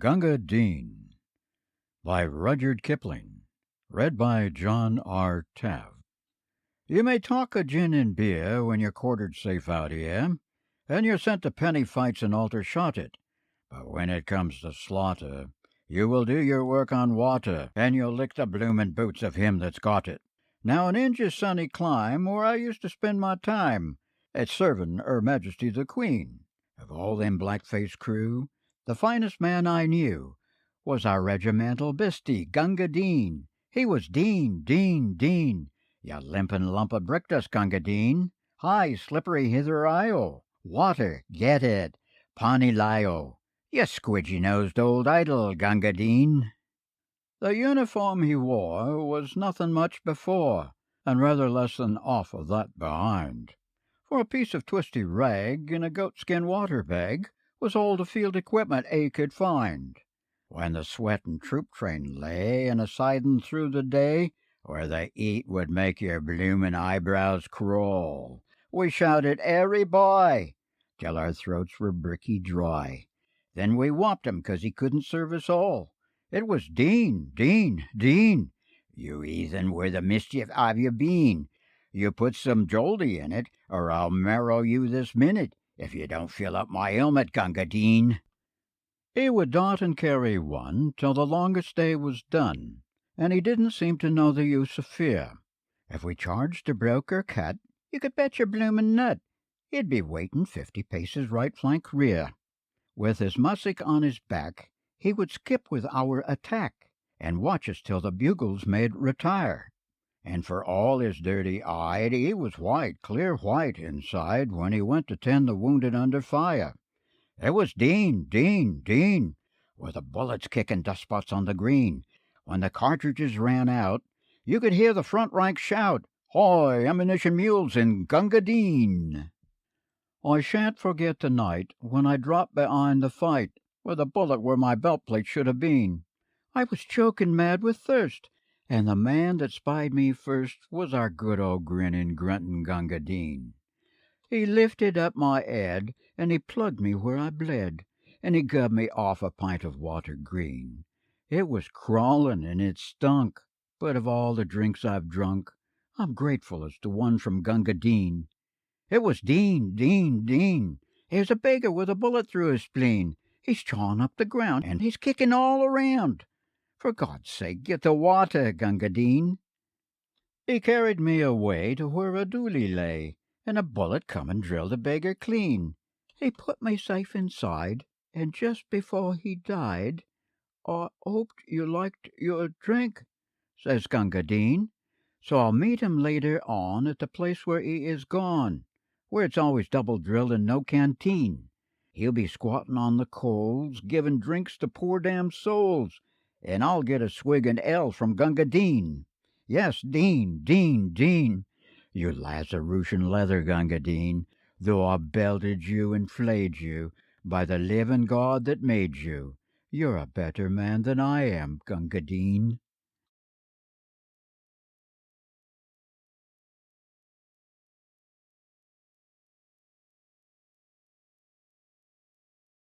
Gunga by Rudyard Kipling. Read by John R. Taft. You may talk of gin and beer when you're quartered safe out here, and you're sent to penny fights and altar shotted. But when it comes to slaughter, you will do your work on water, and you'll lick the bloomin' boots of him that's got it. Now an Inj's sunny clime where I used to spend my time, at servin' Her Majesty the Queen. Of all them black-faced crew, the finest man I knew was our regimental bistie, Gunga. He was Dean. You limpin' lump of brickdust, Gunga. High, slippery hither isle. Water, get it. Pawnee Lyle. You squidgy-nosed old idol, Gunga. The uniform he wore was nothing much before, and rather less than off of that behind. For a piece of twisty rag in a goatskin water bag was all the field equipment could find. When the sweatin' troop train lay in a sidin' through the day, where the eat would make your bloomin' eyebrows crawl, we shouted "Airy boy!" till our throats were bricky dry. Then we whopped him 'cause he couldn't serve us all. It was Dean! You heathen, where the mischief have you been? You put some joldy in it, or I'll marrow you this minute, if you don't fill up my helmet, Gunga. He would dot and carry one till the longest day was done, and he didn't seem to know the use of fear. If we charged or broke or cut, you could bet your bloomin' nut he'd be waitin' 50 paces right flank rear. With his mussick on his back, he would skip with our attack, and watch us till the bugles made retire. And for all his dirty eyed, he was white, clear white inside, when he went to tend the wounded under fire. It was Dean, with the bullets kicking dust spots on the green. When the cartridges ran out, you could hear the front rank shout, "Hoy, ammunition mules in Gunga." I shan't forget the night when I dropped behind the fight, with a bullet where my belt plate should have been. I was choking mad with thirst, and the man that spied me first was our good old grinning, grunting Gunga. He lifted up my head, and he plugged me where I bled, and he gubbed me off a pint of water green. It was crawling and it stunk, but of all the drinks I've drunk, I'm grateful as to one from Gunga. It was Dean. Here's a beggar with a bullet through his spleen. He's chawing up the ground, and he's kicking all around. For God's sake, get the water, Gunga. He carried me away to where a dooley lay, and a bullet come and drilled the beggar clean. He put me safe inside, and just before he died, "I hoped you liked your drink," says Gunga. "So I'll meet him later on at the place where he is gone, where it's always double drilled and no canteen. He'll be squatting on the coals, giving drinks to poor damned souls, and I'll get a swig and ale from Gunga. Yes, Dean. You Lazarusian leather, Gunga, though I belted you and flayed you, by the living God that made you, you're a better man than I am, Gunga."